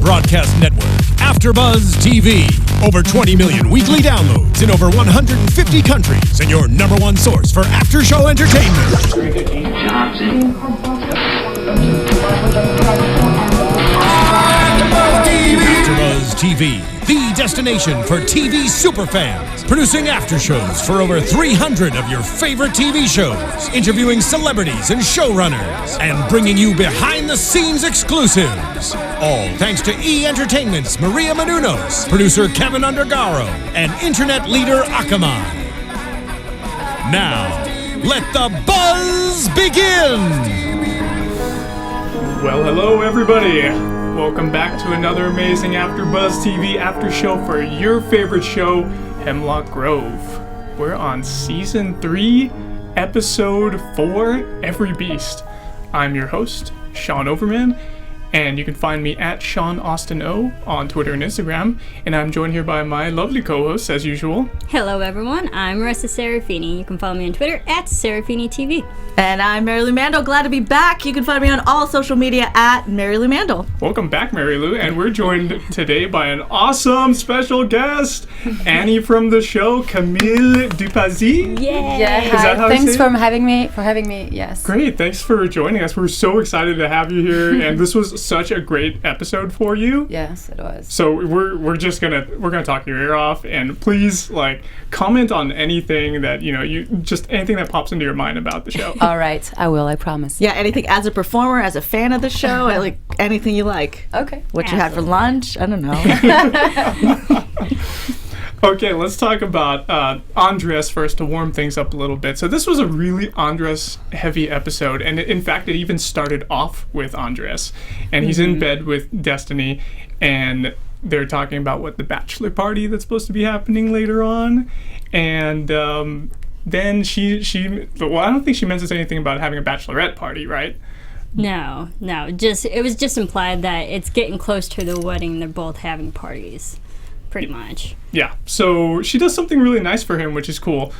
broadcast network, AFTERBUZZ TV. Over 20 million weekly downloads in over 150 countries, and your number one source for after-show entertainment. AFTERBUZZ TV, the destination for TV superfans. Producing aftershows for over 300 of your favorite TV shows. Interviewing celebrities and showrunners. And bringing you behind-the-scenes exclusives. All thanks to E! Entertainment's Maria Menounos, producer Kevin Undergaro, and internet leader Akamai. Now, let the buzz begin! Well, hello everybody! Welcome back to another amazing AfterBuzz TV after show for your favorite show, Hemlock Grove. We're on Season 3, Episode 4, Every Beast. I'm your host, Sean Overman, and you can find me at Sean Austin O on Twitter and Instagram, and I'm joined here by my lovely co-hosts, as usual. Hello everyone, I'm Marisa Serafini. You can follow me on Twitter at SeraphiniTV. And I'm Marielou Mandl. Glad to be back. You can find me on all social media at Marielou Mandl. Welcome back, Marielou, and we're joined today by an awesome special guest, Annie from the show, Camille De Pazzis. Yay! Yeah, Is that how thanks you say it? for having me. Yes. Great, thanks for joining us. We're so excited to have you here, and this was such a great episode for you. Yes, it was. So we're gonna talk your ear off, and please comment on anything that anything that pops into your mind about the show. All right, I will. I promise. Yeah, anything as a performer, as a fan of the show, like anything you like. Okay. What you had for lunch? I don't know. Okay, let's talk about Andres first to warm things up a little bit. So this was a really Andres-heavy episode, and in fact, it even started off with Andres, and he's in bed with Destiny, and they're talking about what the bachelor party that's supposed to be happening later on, and then I don't think she mentions anything about having a bachelorette party, right? No. It was just implied that it's getting close to the wedding. They're both having parties, pretty much. Yeah. So she does something really nice for him, which is cool.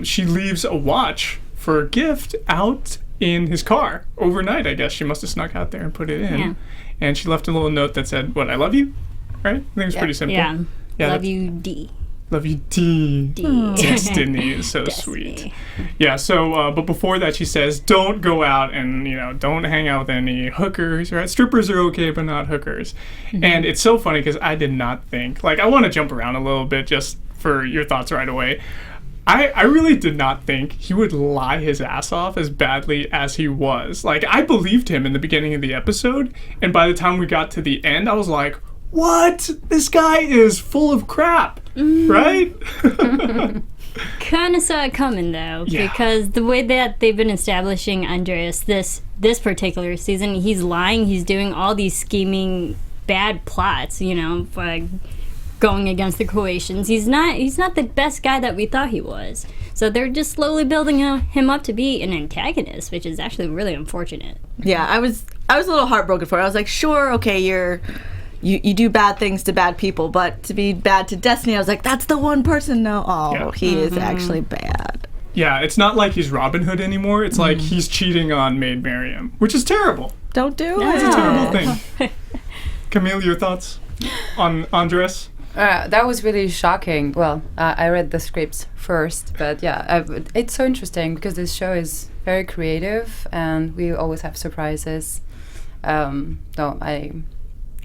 She leaves a watch for a gift out in his car overnight. I guess she must have snuck out there and put it in. Yeah. And she left a little note that said, "What? I love you." Right? I think it's pretty simple. Yeah. Love you, D. Love you, D. Destiny is so sweet. Yeah, so, but before that she says, don't go out and, don't hang out with any hookers, right? Strippers are okay, but not hookers. Mm-hmm. And it's so funny because I did not think, I want to jump around a little bit just for your thoughts right away. I really did not think he would lie his ass off as badly as he was. I believed him in the beginning of the episode, and by the time we got to the end, I was like, what? This guy is full of crap, right? Kind of saw it coming, though, because the way that they've been establishing Andreas this particular season, he's lying, he's doing all these scheming bad plots, going against the Croatians. He's not the best guy that we thought he was. So they're just slowly building him up to be an antagonist, which is actually really unfortunate. Yeah, I was a little heartbroken for it. I was like, sure, okay, you do bad things to bad people, but to be bad to Destiny, I was like, that's the one person. No, he is actually bad. Yeah, it's not like he's Robin Hood anymore. It's like he's cheating on Maid Mariam, which is terrible. Don't do it. It's a terrible thing. Camille, your thoughts on Andres? That was really shocking. Well, I read the scripts first, but it's so interesting because this show is very creative and we always have surprises.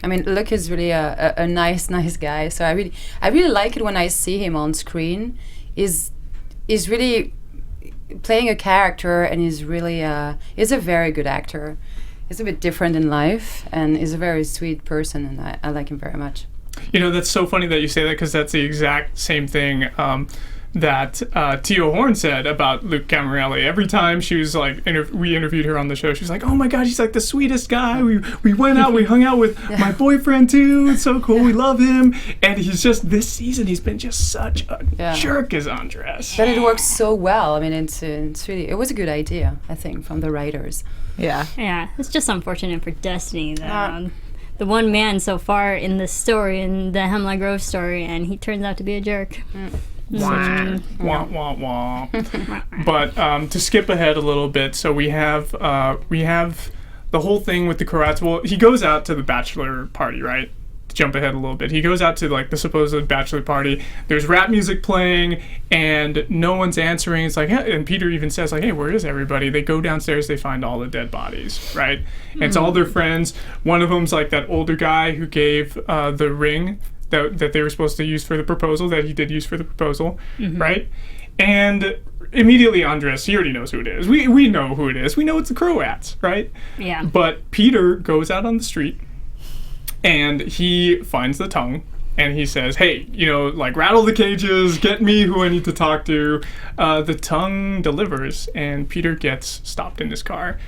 I mean, Luke is really a nice guy. So I really like it when I see him on screen. Is really playing a character, and he's a very good actor. He's a bit different in life, and is a very sweet person, and I like him very much. That's so funny that you say that because that's the exact same thing that Tio Horn said about Luke Camarelli. Every time she was we interviewed her on the show, she was like, oh my god, he's like the sweetest guy. We went out, we hung out with my boyfriend too. It's so cool, we love him. And he's just, this season, he's been just such a jerk as Andres. But it works so well. I mean, it's really, it was a good idea, I think, from the writers. Yeah, it's just unfortunate for Destiny that the one man so far in the story, in the Hemlock Grove story, and he turns out to be a jerk. Wah, wah, wah. But to skip ahead a little bit, so we have the whole thing with the Croats. Well, he goes out to the bachelor party, right? jump ahead a little bit. He goes out to like the supposed bachelor party. There's rap music playing, and no one's answering. It's like, and Peter even says like, "Hey, where is everybody?" They go downstairs. They find all the dead bodies, right? And it's all their friends. One of them's like that older guy who gave the ring that they were supposed to use for the proposal, that he did use for the proposal, right? And immediately Andres, he already knows who it is. We know who it is. We know it's the Croats, right? Yeah. But Peter goes out on the street, and he finds the tongue, and he says, "Hey, like, rattle the cages, get me who I need to talk to." The tongue delivers, and Peter gets stopped in his car.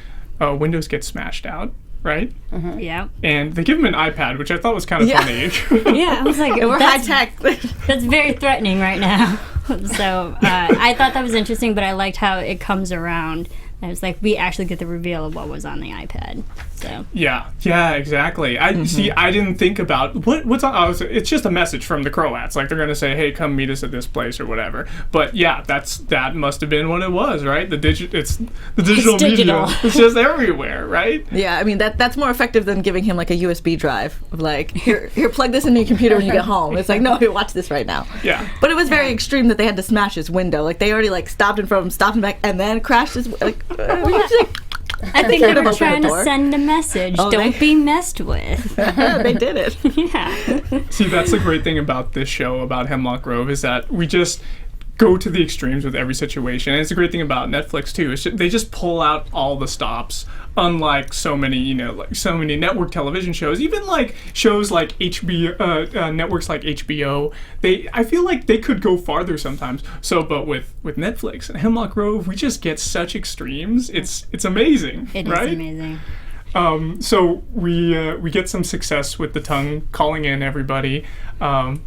Windows get smashed out, right? Yeah. And they give him an iPad, which I thought was kind of funny. Yeah, I was like, We're high tech. That's very threatening right now. So I thought that was interesting, but I liked how it comes around. And it was like, we actually get the reveal of what was on the iPad. So Yeah, exactly. I didn't think about what's on. It's just a message from the Croats. Like, they're gonna say, "Hey, come meet us at this place" or whatever. But yeah, that must have been what it was, right? It's the digital media. Digital. It's just everywhere, right? Yeah, I mean that's more effective than giving him like a USB drive of like, here, plug this into your computer when you get home. It's like, no, here, watch this right now. Yeah. But it was very extreme that they had to smash his window. Like, they already like stopped in front of him, stopped him back, and then crashed his like. I think they were open trying the to door. send a message. Oh, Don't be messed with. They did it. Yeah. See, that's the great thing about this show, about Hemlock Grove, is that we just go to the extremes with every situation. And it's a great thing about Netflix too. They just pull out all the stops, unlike so many, so many network television shows. Even like shows like HBO, networks like HBO. I feel like they could go farther sometimes. So, but with Netflix and Hemlock Grove, we just get such extremes. It's amazing. It right? is amazing. So we get some success with the tongue calling in everybody, and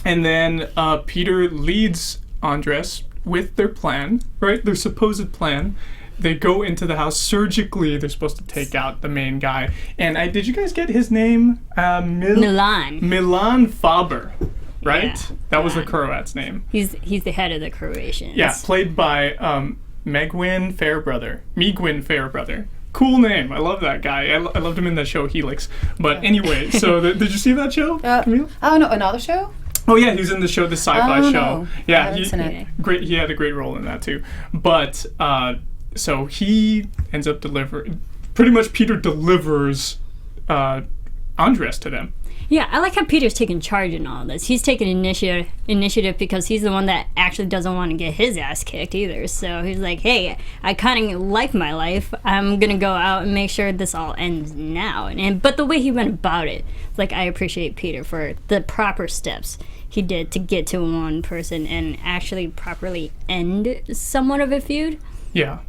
then Peter leads Andres with their plan, right? Their supposed plan. They go into the house surgically. They're supposed to take out the main guy. And did you guys get his name? Milan Faber, right? Yeah, that was the Croat's name. He's the head of the Croatians. Yeah, played by Megwin Fairbrother. Cool name. I love that guy. I loved him in that show Helix. But anyway, so did you see that show, Camille? Oh no, another show? Oh yeah, he's in the show, the sci-fi show. No. Yeah, great. He had a great role in that too. But so he ends up delivering. Pretty much, Peter delivers Andres to them. Yeah, I like how Peter's taking charge in all this. He's taking initiative because he's the one that actually doesn't want to get his ass kicked either. So he's like, "Hey, I kind of like my life. I'm gonna go out and make sure this all ends now." But the way he went about it, like, I appreciate Peter for the proper steps he did to get to one person and actually properly end somewhat of a feud. Yeah.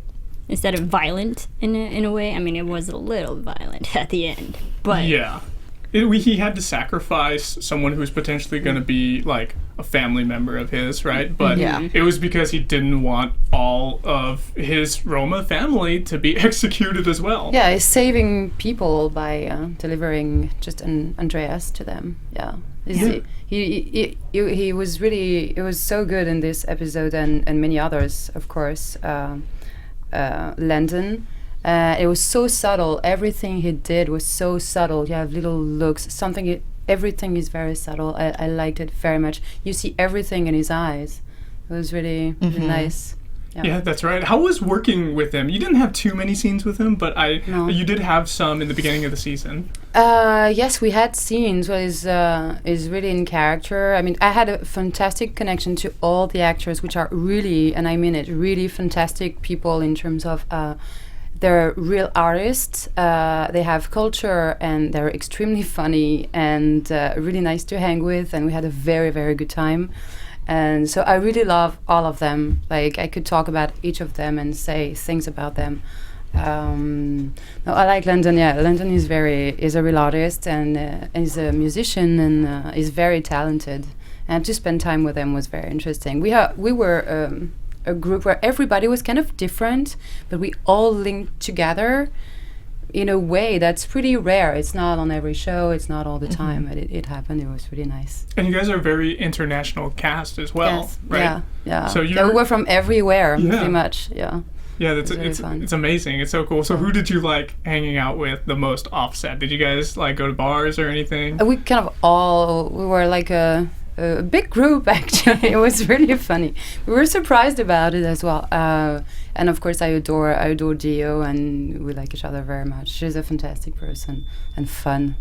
Instead of violent in a way. I mean, it was a little violent at the end, but yeah. He had to sacrifice someone who's potentially going to be like a family member of his, right? But it was because he didn't want all of his Roma family to be executed as well. Yeah, he's saving people by delivering just an Andreas to them. Yeah. He was really, it was so good in this episode and many others, of course. Landon. It was so subtle. Everything he did was so subtle. You have little looks. Everything is very subtle. I liked it very much. You see everything in his eyes. It was really, really nice. Yeah, that's right. How was working with him? You didn't have too many scenes with him, but you did have some in the beginning of the season. Yes, we had scenes where is really in character. I mean, I had a fantastic connection to all the actors, which are really, and I mean it, really fantastic people in terms of they're real artists. They have culture, and they're extremely funny and really nice to hang with. And we had a very, very good time. And so I really love all of them. Like, I could talk about each of them and say things about them. No, I like Landon. Yeah, Landon is a real artist and is a musician and is very talented. And to spend time with him was very interesting. We were a group where everybody was kind of different, but we all linked together in a way that's pretty rare. It's not on every show, it's not all the time, but it happened. It was really nice. And you guys are a very international cast as well, yes. right? Yeah. So we were from everywhere, pretty much, yeah. Yeah, really fun. it's amazing. It's so cool. So who did you like hanging out with the most offset? Did you guys like go to bars or anything? We kind of we were like a big group actually. It was really funny. We were surprised about it as well. And of course I adore Gio, and we like each other very much. She's a fantastic person and fun.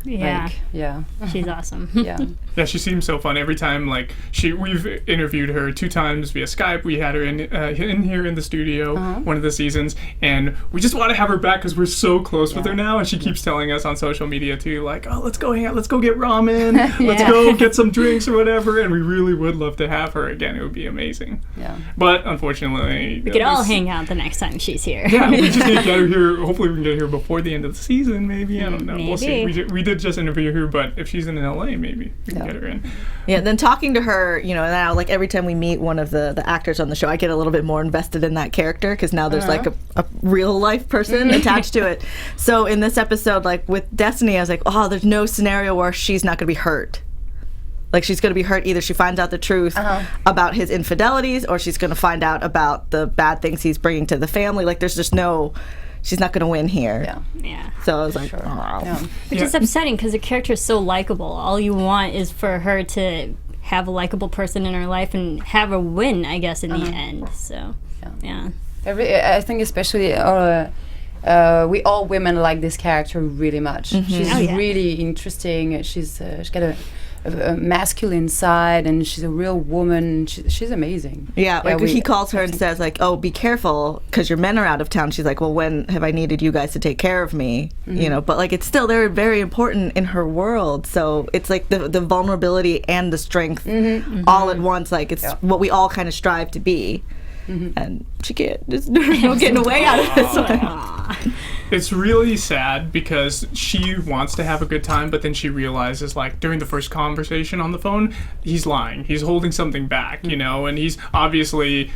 Yeah. Yeah. She's awesome. Yeah. Yeah, she seems so fun. Every time, like, we've interviewed her 2 times via Skype. We had her in here in the studio one of the seasons, and we just want to have her back because we're so close with her now, and she keeps telling us on social media too, like, oh, let's go hang out, let's go get ramen, let's go get some drinks or whatever, and we really would love to have her again. It would be amazing. Yeah. But unfortunately, We could all hang out the next time she's here. Yeah, we just need to get her here. Hopefully we can get her here before the end of the season, maybe. I don't know. We'll see. We did just interview her, but if she's in LA, maybe we can get her in. Yeah, then talking to her, now, like, every time we meet one of the actors on the show, I get a little bit more invested in that character because now there's like a real life person attached to it. So in this episode, like with Destiny, I was like, oh, there's no scenario where she's not going to be hurt. Like, she's going to be hurt. Either she finds out the truth about his infidelities, or she's going to find out about the bad things he's bringing to the family. Like, there's just no... She's not going to win here. Yeah. So I was like, oh. Yeah. Which is upsetting because the character is so likable. All you want is for her to have a likable person in her life and have her win, I guess, in the end. So, yeah. I think especially we all women like this character really much. She's really interesting. She's got a masculine side, and she's a real woman. She's amazing. Yeah, like he calls her and says, like, oh, be careful because your men are out of town. She's like, well, when have I needed you guys to take care of me? But like, it's still, they're very important in her world. So it's like the vulnerability and the strength all at once. Like, it's what we all kind of strive to be. And she can't. There's no getting away out of this one. It's really sad because she wants to have a good time, but then she realizes, like, during the first conversation on the phone, he's lying. He's holding something back, and he's obviously,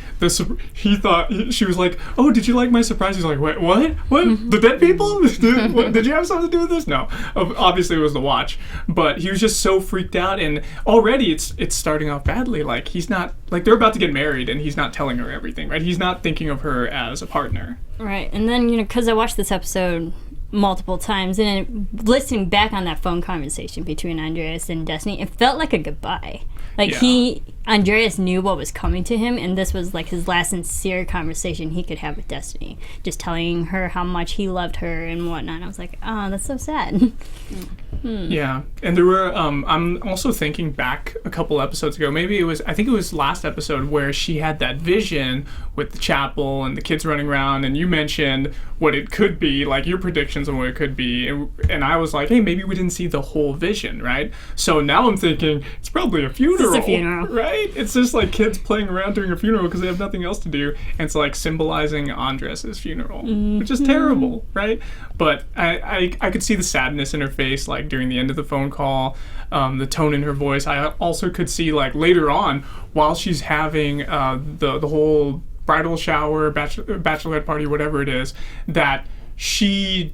he thought, she was like, oh, did you like my surprise? He's like, wait, what? What? The dead people? Did you have something to do with this? No. Obviously it was the watch. But he was just so freaked out, and already it's starting off badly. Like, he's not, like, they're about to get married, and he's not telling her everything, right? He's not thinking of her as a partner. Right, and then, because I watched this episode multiple times, and listening back on that phone conversation between Andreas and Destiny, it felt like a goodbye. Like, Andreas knew what was coming to him, and this was like his last sincere conversation he could have with Destiny, just telling her how much he loved her and whatnot. And I was like, oh, that's so sad. Yeah, and there were, I'm also thinking back a couple episodes ago, I think it was last episode where she had that vision with the chapel and the kids running around, and you mentioned what it could be, like your predictions on what it could be, and I was like, hey, maybe we didn't see the whole vision, right? So now I'm thinking, it's probably a funeral. It's a funeral. Right? It's just like kids playing around during a funeral because they have nothing else to do, and it's like symbolizing Andres' funeral, which is terrible, right? But I could see the sadness in her face, like during the end of the phone call, the tone in her voice. I also could see, like, later on, while she's having the whole bridal shower, bachelorette party, whatever it is, that she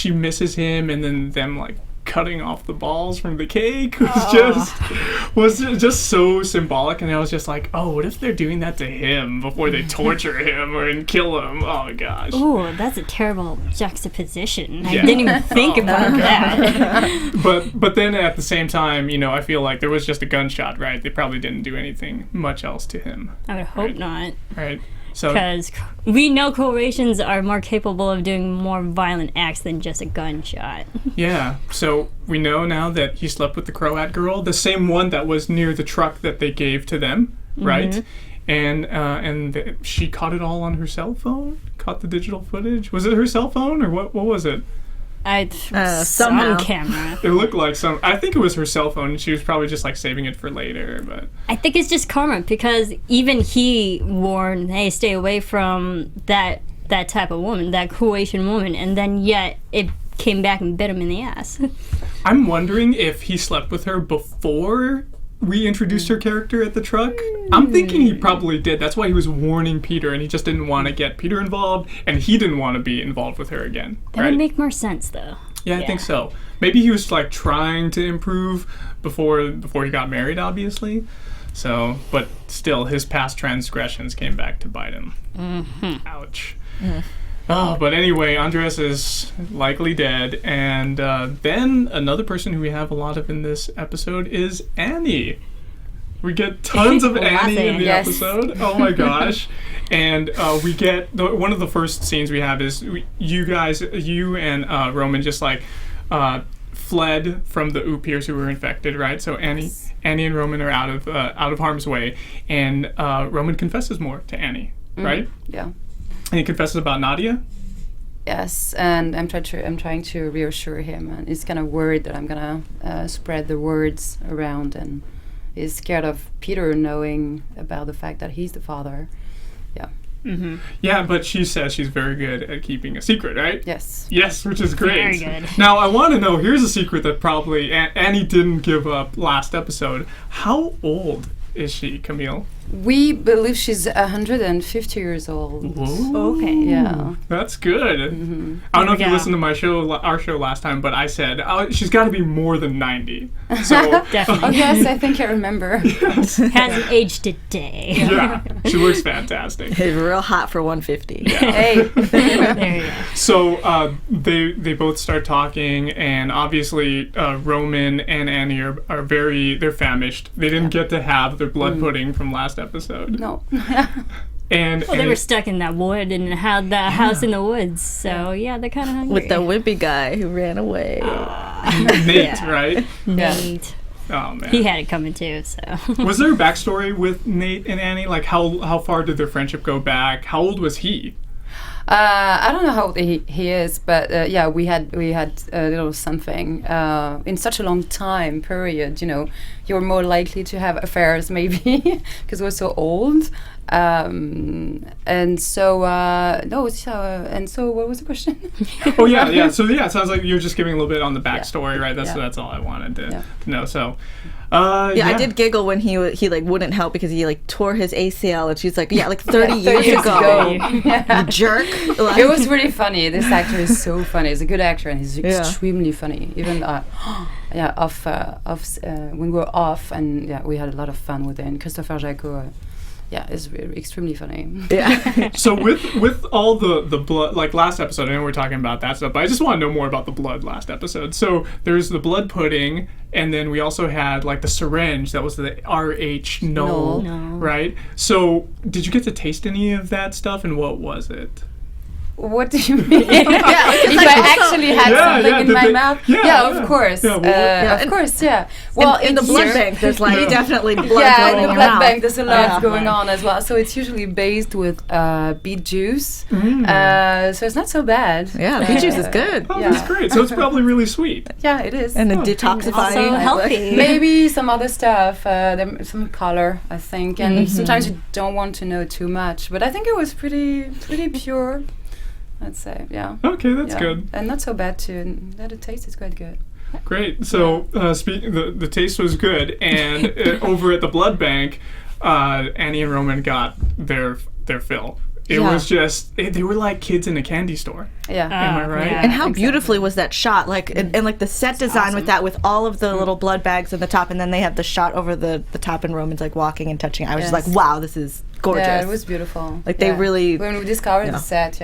misses him, and then them, like, cutting off the balls from the cake was just so symbolic. And I was just like, oh, what if they're doing that to him before they torture him and kill him? Oh my gosh. Oh, that's a terrible juxtaposition. I didn't even think about that. But then at the same time, I feel like there was just a gunshot, right? They probably didn't do anything much else to him. I would hope not. Right. Because we know Croatians are more capable of doing more violent acts than just a gunshot. Yeah, so we know now that he slept with the Croat girl, the same one that was near the truck that they gave to them, right? And she caught it all on her cell phone? Caught the digital footage? Was it her cell phone, or what was it? Some camera. It looked like I think it was her cell phone, and she was probably just like saving it for later, but I think it's just karma, because even he warned, hey, stay away from that type of woman, that Croatian woman, and then yet it came back and bit him in the ass. I'm wondering if he slept with her before we introduced her character at the truck. I'm thinking he probably did. That's why he was warning Peter, and he just didn't want to get Peter involved, and he didn't want to be involved with her again. That would make more sense, though. Yeah, I think so. Maybe he was like trying to improve before he got married, obviously. So, but still, his past transgressions came back to bite him. Ouch. Oh, but anyway, Andreas is likely dead, and then another person who we have a lot of in this episode is Annie. We get tons of Annie in the episode. Oh my gosh. And we get, one of the first scenes we have is you and Roman just like fled from the Oopiers who were infected, right? So Annie and Roman are out of harm's way, and Roman confesses more to Annie, right? Yeah. And he confesses about Nadia. Yes, and I'm trying to reassure him, and he's kind of worried that I'm gonna spread the words around, and he's scared of Peter knowing about the fact that he's the father. Yeah. Yeah, but she says she's very good at keeping a secret, right? Yes. Yes, which is great. Very good. Now, I want to know, here's a secret that probably Annie didn't give up last episode. How old is she, Camille? We believe she's 150 years old. Whoa. Okay. Yeah. That's good. I don't know if you listened to our show last time, but I said she's got to be more than 90. So Definitely. Oh, yes, I think I remember. Hasn't aged a day. yeah, she looks fantastic. It's real hot for 150. Hey. There you go. So they both start talking, and obviously Roman and Annie are they're famished. They didn't get to have their blood pudding from last episode. No. And Well, they were stuck in that wood and had the house in the woods, so yeah, they're kind of hungry. With the wimpy guy who ran away. Nate, right? Nate. Oh man. He had it coming too, so. Was there a backstory with Nate and Annie? Like how far did their friendship go back? How old was he? I don't know how old he is, but yeah, we had a little something. In such a long time period, you're more likely to have affairs maybe because we're so old. And so what was the question? Oh yeah. So yeah, it sounds like you're just giving a little bit on the backstory, right? That's all I wanted to know. So. I did giggle when he like wouldn't help because he like tore his ACL, and she's like, like 30 years ago. You jerk. Like, it was really funny. This actor is so funny. He's a good actor, and he's extremely funny. Even when we were off, and we had a lot of fun with it. Christopher Jaco. It's extremely funny. Yeah. So with all the blood, like last episode, I know we're talking about that stuff, but I just want to know more about the blood last episode. So there's the blood pudding, and then we also had like the syringe that was the RH null, right? So did you get to taste any of that stuff, and what was it? What do you mean? If I actually had something in my mouth? Of course. Of course. Well, in the blood bank, there's like definitely blood going in the in blood your bank, mouth. there's a lot going on as well. So it's usually based with beet juice. So it's not so bad. Yeah, beet juice is good. Oh, that's great. So it's probably really sweet. Yeah, it is. And the detoxifying. Also healthy. Maybe some other stuff, some color, I think. And sometimes you don't want to know too much. But I think it was pretty pure. I'd say, Okay, that's good. And not so bad too. The taste is quite good. Great. So, the taste was good, and over at the blood bank, Annie and Roman got their fill. It was just they were like kids in a candy store. Yeah. Am I right? And how beautifully was that shot? Like and like the set design with that, with all of the little blood bags at the top, and then they have the shot over the top, and Roman's like walking and touching. I was just like, wow, this is gorgeous. Yeah, it was beautiful. Like they really. When we discovered the set,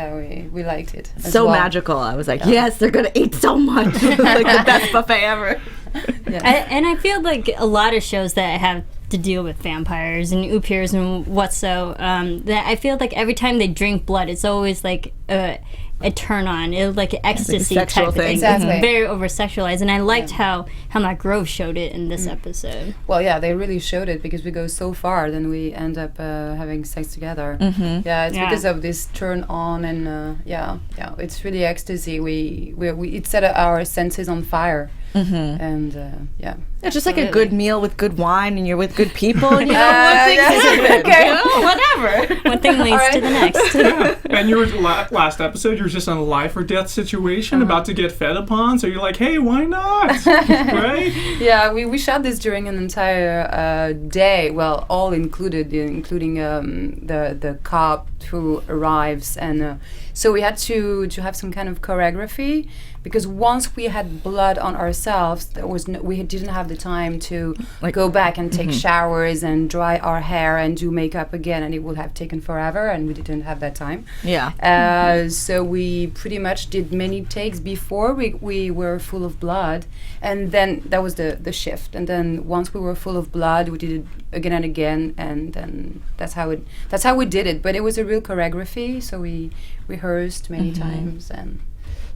we liked it. So magical. I was like, yes, they're gonna eat so much. Like the best buffet ever. And I feel like a lot of shows that have to deal with vampires and Oopiers and that I feel like every time they drink blood, it's always like a turn on. It's like an ecstasy like type of thing. Exactly. It's very over sexualized, and I liked how Hemlock Grove showed it in this episode. Well, they really showed it because we go so far, then we end up having sex together. Yeah, it's because of this turn on, and it's really ecstasy. It set our senses on fire. And it's just like a good meal with good wine, and you're with good people, and whatever. One thing leads to the next. And you were last episode. You were just on a life or death situation, about to get fed upon. So you're like, hey, why not? Right? Yeah, we shot this during an entire day. Well, all included, including the cop who arrives and So we had to have some kind of choreography, because once we had blood on ourselves, we didn't have the time to go back and take showers and dry our hair and do makeup again, and it would have taken forever, and we didn't have that time. Yeah. So we pretty much did many takes before we were full of blood, and then that was the shift. And then once we were full of blood, we did it again and again, and then that's how we did it. But it was a real choreography, so we rehearsed many times, and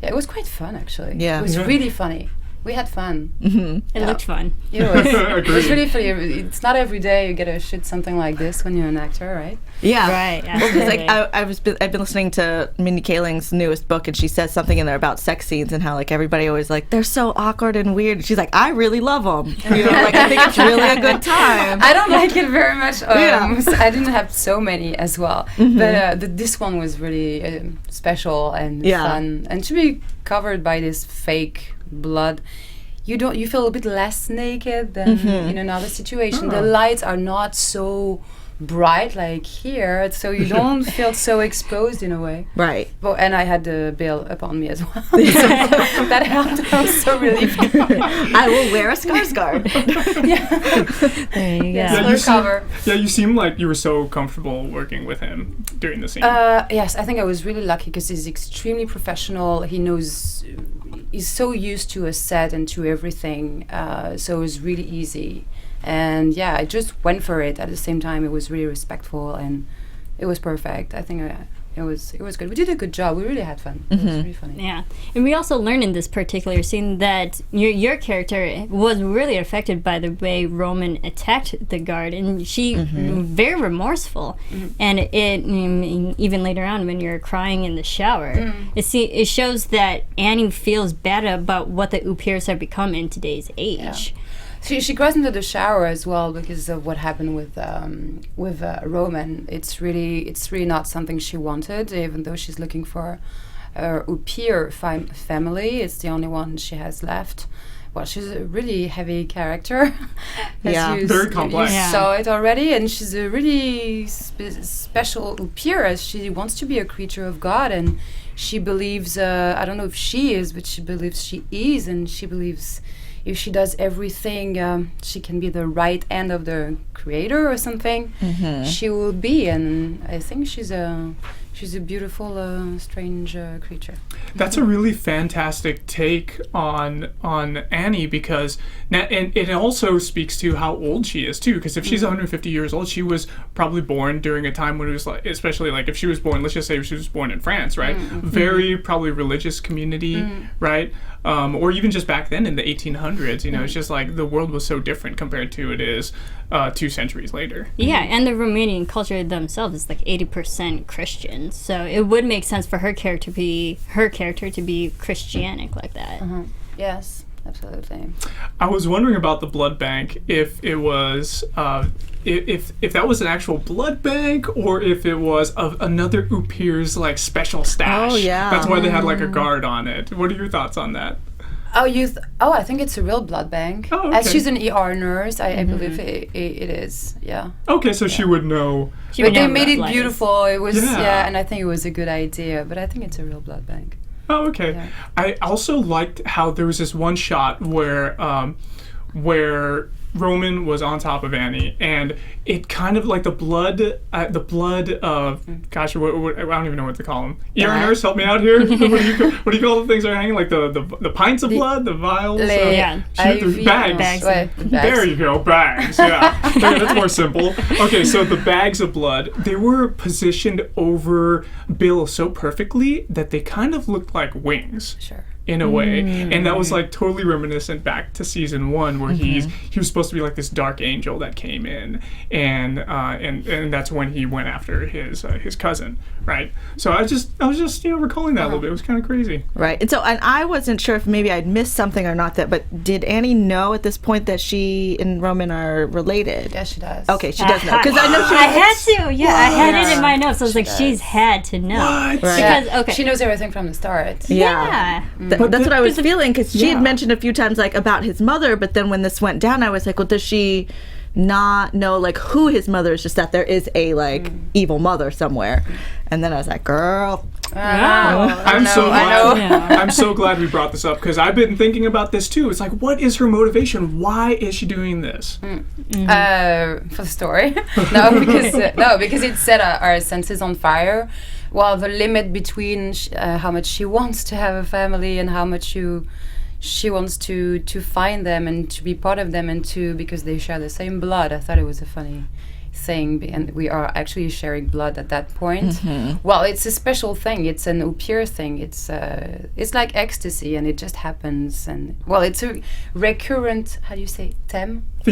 yeah, it was quite fun actually. Yeah. It was really funny. We had fun. It looked fun. It was really funny. It's not every day you get to shoot something like this when you're an actor, right? Yeah. Right. Well, 'cause, like Absolutely. I've been listening to Mindy Kaling's newest book, and she says something in there about sex scenes and how like everybody always like they're so awkward and weird. She's like, I really love them. You know, like I think it's really a good time. I don't like it very much. I didn't have so many as well, but this one was really special and fun, and to be covered by this fake blood. You feel a bit less naked than in another situation. The lights are not so bright like here, so you don't feel so exposed in a way. Right. Well, and I had the bill upon me as well. So that helped also relief. I will wear a scar. There you go. Yeah, Cover. you seem like you were so comfortable working with him during the scene. Yes, I think I was really lucky because he's extremely professional. He's so used to a set and to everything, so it was really easy. And yeah, I just went for it. At the same time, it was really respectful and it was perfect. I think it was good. We did a good job. We really had fun. It was really funny. Yeah, and we also learned in this particular scene that your character was really affected by the way Roman attacked the guard, and she very remorseful. And it even later on when you're crying in the shower, it shows that Annie feels bad about what the Upirs have become in today's age. Yeah. She cries into the shower as well because of what happened with Roman. It's really not something she wanted, even though she's looking for her Upir family. It's the only one she has left. Well, she's a really heavy character. Very complex. You saw it already, and she's a really special Upir, as she wants to be a creature of God, and she believes. I don't know if she is, but she believes she is, and she believes. If she does everything, she can be the right hand of the creator or something. She will be, and I think she's a beautiful, strange creature. That's a really fantastic take on Annie, because and it also speaks to how old she is too. Because if she's 150 years old, she was probably born during a time when it was like, especially like if she was born, let's just say she was born in France, right? Very probably religious community, right? Or even just back then in the 1800s, you know, it's just like the world was so different compared to it is 2 centuries later. Yeah, and the Romanian culture themselves is like 80% Christian, so it would make sense for her character to be Christianic like that. Yes, absolutely. I was wondering about the blood bank, if it was if that was an actual blood bank or if it was another Upir's like special stash. Oh yeah, that's why they had like a guard on it. What are your thoughts on that? I think it's a real blood bank. Oh, okay. As she's an ER nurse, I believe it is. Yeah. Okay, so she would know. But they made it beautiful. It was and I think it was a good idea. But I think it's a real blood bank. Oh, okay. Yeah. I also liked how there was this one shot where Roman was on top of Annie, and it kind of like the blood of gosh, what I don't even know what to call them. ER nurse, help me out here. What do you call the things that are hanging, like the pints of blood, the vials, IV bags. Bags. There you go, bags. Yeah, that's more simple. Okay, so the bags of blood, they were positioned over Bill so perfectly that they kind of looked like wings. Sure. In a way, and that was like totally reminiscent back to season 1, where he was supposed to be like this dark angel that came in, and that's when he went after his cousin, right? So I was just recalling that a little bit. It was kind of crazy, right? And I wasn't sure if maybe I'd missed something or not, but did Annie know at this point that she and Roman are related? Yes, she does. Okay, she does know, because I know I had to. Yeah, I had it in my notes. I was like, she's had to know. What? Right. Because she knows everything from the start. Yeah. That's what I was feeling, because she had mentioned a few times like about his mother, but then when this went down, I was like, well, does she not know like who his mother is, just that there is a like evil mother somewhere. And then I was like, girl. I'm so glad we brought this up, because I've been thinking about this too. It's like, what is her motivation? Why is she doing this? For the story? because it set our senses on fire. Well, the limit between how much she wants to have a family and how much she wants to find them and to be part of them, and because they share the same blood. I thought it was a funny thing, and we are actually sharing blood at that point. Well, it's a special thing. It's an au pair thing. It's like ecstasy, and it just happens. And well, it's a recurrent, how do you say, theme? I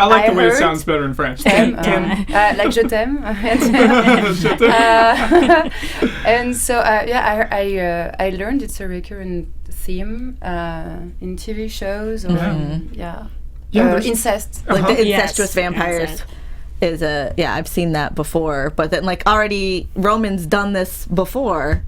like the way it sounds better in French. Like je t'aime. And so I learned it's a recurrent theme in TV shows or incest. Like the incestuous vampires is I've seen that before, but then like already Roman's done this before.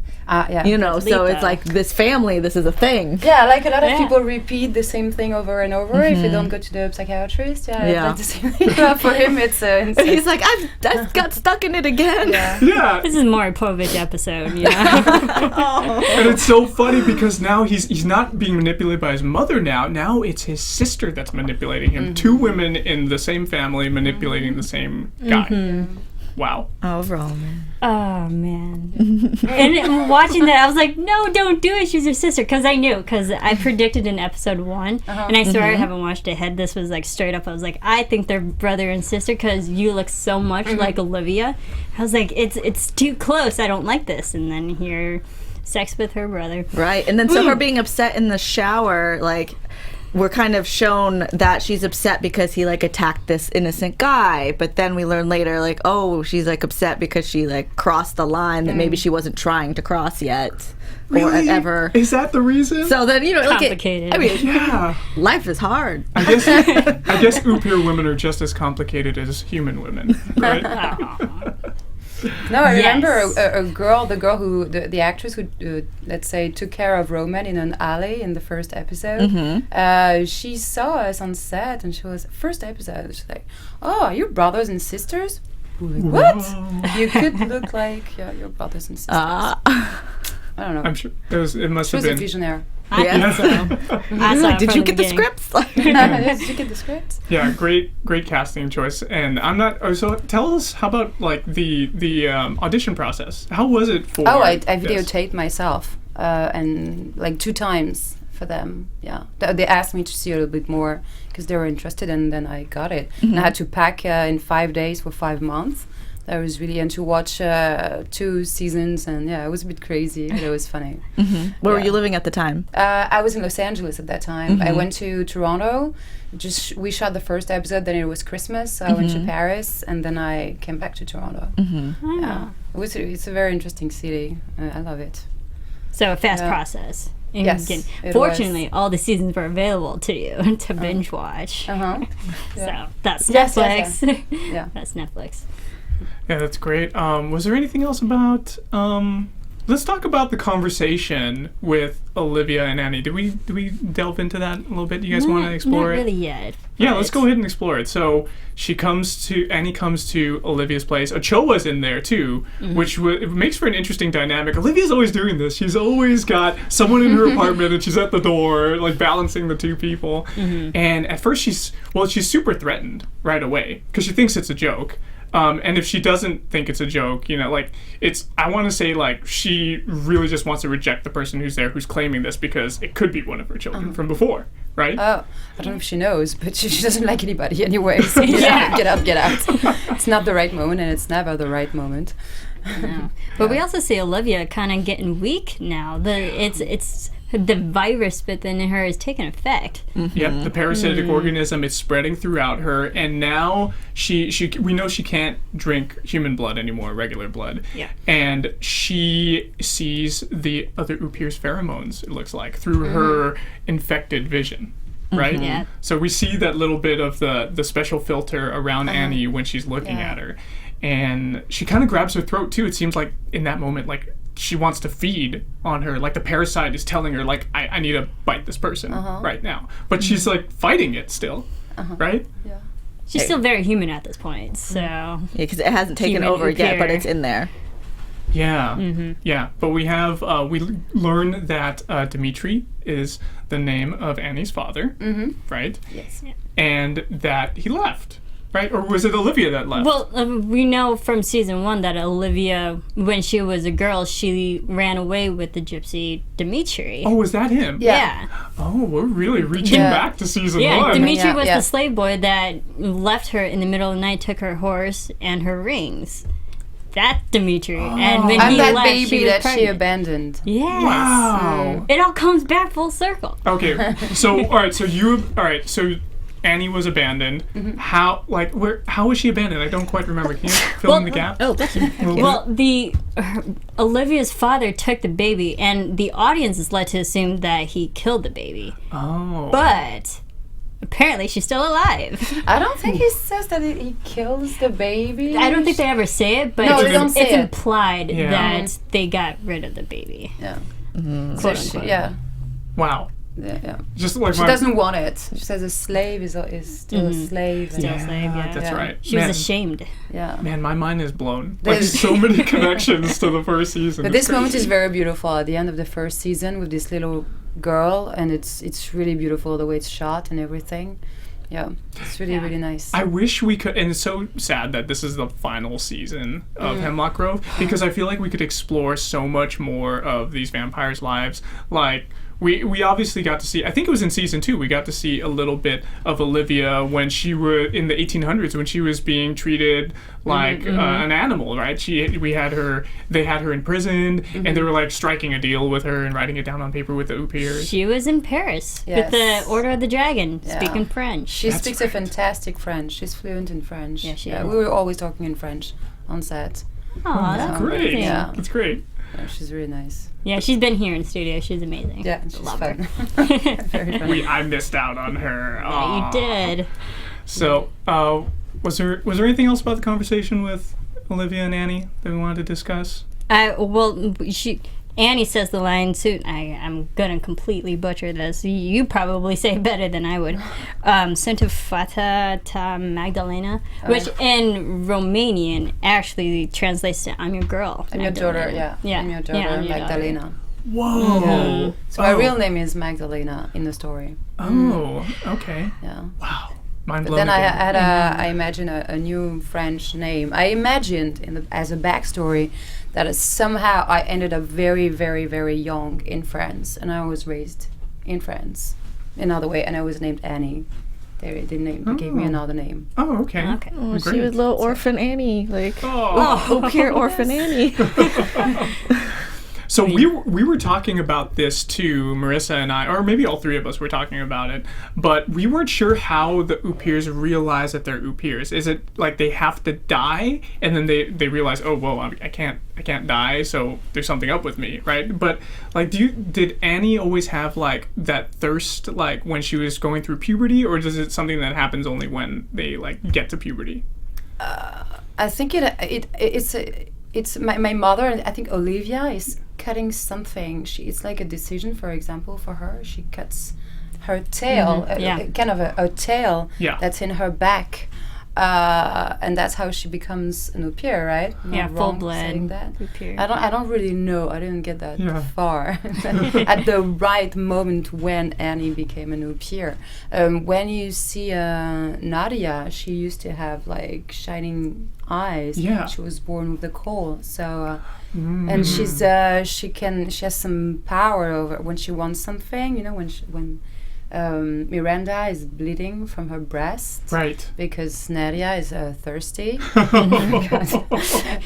You know, so it's like this family, this is a thing. Yeah, like a lot of people repeat the same thing over and over if they don't go to the psychiatrist. Like the same thing. For him, it's he's like, I've got stuck in it again. Yeah. This is more a Povich episode, you know? And it's so funny because now he's not being manipulated by his mother now it's his sister that's manipulating him. Two women in the same family manipulating the same guy. Wow. Oh, Roman. Oh, man. And watching that, I was like, no, don't do it. She's your sister. Because I knew. Because I predicted in episode 1. And I swear I haven't watched ahead. This was like straight up. I was like, I think they're brother and sister because you look so much like Olivia. I was like, it's too close. I don't like this. And then here, sex with her brother. Right. And then so her being upset in the shower, like, we're kind of shown that she's upset because he like attacked this innocent guy, but then we learn later like, oh, she's like upset because she like crossed the line that maybe she wasn't trying to cross yet. Really? Or ever. Is that the reason? So then, you know, complicated. Life is hard. I guess au pair women are just as complicated as human women, right? No, I remember a girl, the actress who, let's say, took care of Roman in an alley in the first episode. She saw us on set, and she was, first episode, she's like, oh, are you brothers and sisters? We're like, what? You could look like your brothers and sisters. I don't know. I'm sure it must have been. She was a visionary. I think so. I saw Did you get the scripts? Did you get the scripts? Yeah, great casting choice. And I'm not. So tell us, how about like the audition process? How was it for? Oh, I videotaped myself, and like 2 times for them. Yeah, they asked me to see a little bit more because they were interested, and then I got it. And I had to pack in 5 days for 5 months. That was really, and to watch 2 seasons, and it was a bit crazy, but it was funny. Where were you living at the time? I was in Los Angeles at that time. I went to Toronto. We shot the first episode, then it was Christmas, so I went to Paris, and then I came back to Toronto. Yeah, it's a very interesting city. I love it. So a fast process. Yes, fortunately, all the seasons were available to you to binge watch. So that's Yes, Netflix. Yeah. That's Netflix. Yeah, that's great. Was there anything else about? Let's talk about the conversation with Olivia and Annie. Do we delve into that a little bit? Do you guys want to explore it? Not really yet. Yeah, let's go ahead and explore it. So Annie comes to Olivia's place. Ochoa's in there too, which it makes for an interesting dynamic. Olivia's always doing this. She's always got someone in her apartment, and she's at the door, like balancing the 2 people. And at first she's super threatened right away because she thinks it's a joke. And if she doesn't think it's a joke, you know, like I want to say like she really just wants to reject the person who's there, who's claiming this, because it could be one of her children from before, right? Oh, I don't know if she knows, but she doesn't like anybody anyway. So get out. It's not the right moment, and it's never the right moment. No. But we also see Olivia kind of getting weak now. It's the virus within her is taking effect. Yep, the parasitic organism is spreading throughout her, and now we know she can't drink human blood anymore, regular blood. Yeah. And she sees the other au pair's pheromones, it looks like, through her infected vision. Right? Yeah. So we see that little bit of the special filter around Annie when she's looking at her. And she kind of grabs her throat too. It seems like in that moment, like she wants to feed on her, like the parasite is telling her, like, I need to bite this person right now. But she's like fighting it still. right? Yeah. She's still very human at this point, so... Yeah, because it hasn't taken Human over yet, but Upier. it's in there. Yeah, yeah. But we have we learn that Dimitri is the name of Annie's father, right? Yes. And that he left, right? Or was it Olivia that left? Well, we know from season 1 that Olivia, when she was a girl, she ran away with the gypsy Dimitri. Oh, was that him? Yeah. Oh, we're really reaching back to season Yeah, 1. Dimitri was Yeah. the slave boy that left her in the middle of the night, took her horse and her rings. That Dimitri. And when I'm he that left, baby she was that she pregnant. abandoned. Yes. Wow. It all comes back full circle. Okay, so so Annie was abandoned. How was she abandoned? I don't quite remember. Can you fill in the gap? Oh, that's Well, Olivia's father took the baby, and the audience is led to assume that he killed the baby. Oh. But apparently, she's still alive. I don't think he says that he kills the baby. I don't think they ever say it, but No, it's, they don't say it's it. implied Yeah. that they got rid of the baby. Yeah. Quote So unquote. Wow. Yeah. Just like She doesn't want it. She says a slave is still a slave. Still a slave, yeah. That's Yeah. right. She was ashamed. Yeah. Man, my mind is blown. Like There's- so many connections to the first season. But It's this moment crazy. is very beautiful at the end of the first season with this little girl, and it's really beautiful the way it's shot and everything. Yeah, it's really really nice. I wish we could, and it's so sad that this is the final season of Hemlock Grove, because I feel like we could explore so much more of these vampires' lives. Like, we obviously got to see, I think it was in season 2, we got to see a little bit of Olivia when she was in the 1800s, when she was being treated like an animal, right? They had her imprisoned, and they were like striking a deal with her and writing it down on paper with the Upiers. She was in Paris Yes. with the Order of the Dragon, Yeah. speaking French. She That's speaks a fantastic French. She's fluent in French. Yeah, she is. We were always talking in French on set. Oh, that's Great. amazing. Yeah. That's great. Yeah, she's really nice. Yeah, she's been here in studio. She's amazing. Yeah, she's Love fun. her. Very fun. I missed out on her. Yeah, Aw. you did. So, was there anything else about the conversation with Olivia and Annie that we wanted to discuss? Annie says the line soon. I'm gonna completely butcher this. You probably say it better than I would. Sunt fata ta Magdalena, which in Romanian actually translates to "I'm your girl." I'm your daughter, yeah. Yeah. I'm your daughter, Yeah, I'm your Magdalena. Whoa. So my real name is Magdalena in the story. Oh, okay. Yeah. Wow. Mind But blown. then I again. had I imagined a new French name. I imagined as a backstory that somehow I ended up very, very, very young in France, and I was raised in France another way, and I was named Annie. They gave me another name. Oh, okay. Okay. Oh, she Great. was little orphan Annie, like Oh. pure orphan Annie. So we were talking about this too, Marisa and I, or maybe all three of us were talking about it, but we weren't sure how the Upiers realize that they're Upiers. Is it like they have to die and then they realize, oh, whoa, I can't die, so there's something up with me, right? But like, did Annie always have like that thirst, like when she was going through puberty, or is it something that happens only when they like get to puberty? I think it's my mother, and I think Olivia is cutting something. It's like a decision, for example, for her. She cuts her tail, kind of a tail that's in her back. And that's how she becomes an Upier, right? Am I Yeah, wrong full-blood saying that? Upier. I don't really know. I didn't get that far. At the right moment when Annie became an Upier. When you see Nadia, she used to have like shining eyes. Yeah. She was born with the coal. So and she has some power over when she wants something. You know, when Miranda is bleeding from her breast, Right. because Nadia is thirsty.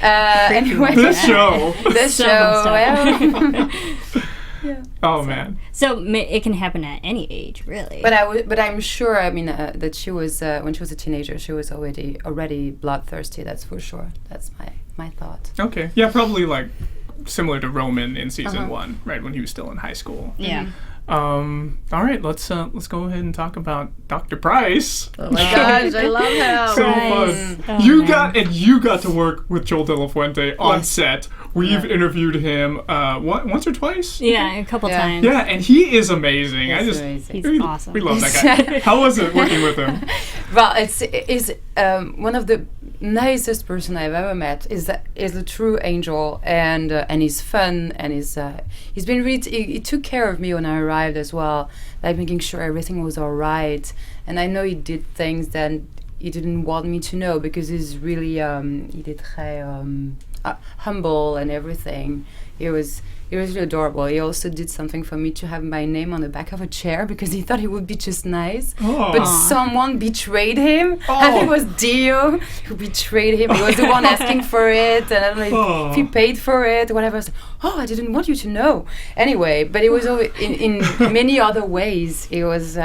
Anyway, This show. this So show. messed up. Well, Oh man. So it can happen at any age, really. but I'm sure. I mean, that she was when she was a teenager, she was already bloodthirsty. That's for sure. That's my thought. Okay. Yeah, probably like similar to Roman in season 1, right, when he was still in high school. yeah. All right, let's go ahead and talk about Dr. Price. Oh my gosh, I love him. So Price. fun. Oh, you got to work with Joel De La Fuente on Yes. set. We've interviewed him once or twice. Yeah, a couple times. Yeah, and he is amazing. Amazing. He's awesome. We love that guy. How was it working with him? Well, it's one of the nicest person I've ever met. Is a true angel, and he's fun, and he's been really he took care of me when I arrived as well, like making sure everything was all right. And I know he did things that he didn't want me to know, because he's really he did humble and everything. It was really adorable. He also did something for me to have my name on the back of a chair, because he thought it would be just nice. But someone betrayed him. I think it was Dio who betrayed him. He was the one asking for it, and I'm like, if he paid for it, whatever. I was like, I didn't want you to know. Anyway, but it was in many other ways. It was.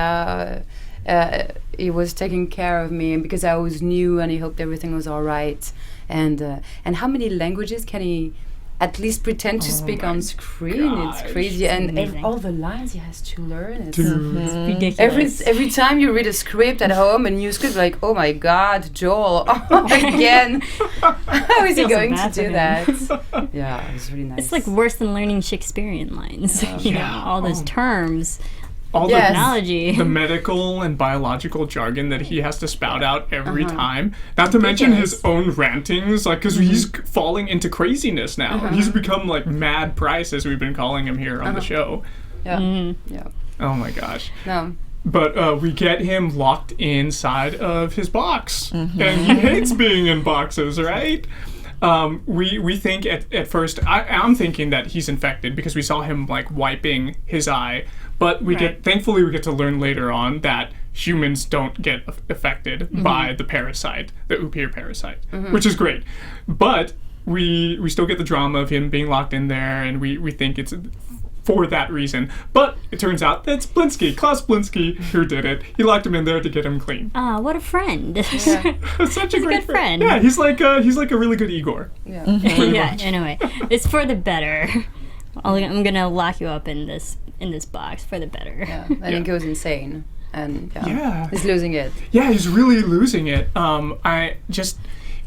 He was taking care of me, because I was new, and he hoped everything was all right. And how many languages can he at least pretend to speak on screen? gosh. It's crazy, and amazing. all the lines he has to learn. It's It's ridiculous. every time you read a script at home, a new script, like, oh my God, Joel, again. How is he Feel so going to bad for do him. that? Yeah, it's really nice. It's like worse than learning Shakespearean lines. You know, Yeah. all those terms, All Yes. terminology. the medical and biological jargon that he has to spout out every time. Not to mention his own rantings, like, because he's falling into craziness now. He's become like Mad Price, as we've been calling him here on the show. yeah, yeah. Oh my gosh. No. But we get him locked inside of his box, and he hates being in boxes, right? We think at first, I'm thinking that he's infected, because we saw him like wiping his eye, but thankfully we get to learn later on that humans don't get affected by the parasite, the Upir parasite, which is great. But we still get the drama of him being locked in there, and we think it's for that reason. But it turns out that's Blinsky, Klaus Blinsky, who did it. He locked him in there to get him clean. Ah, what a friend. Such a great good friend. Yeah, he's like a really good Igor. Yeah. Yeah, anyway, it's for the better. I'm gonna lock you up in this box for the better. Yeah, I think he was insane, and Yeah. he's losing it. Yeah, he's really losing it.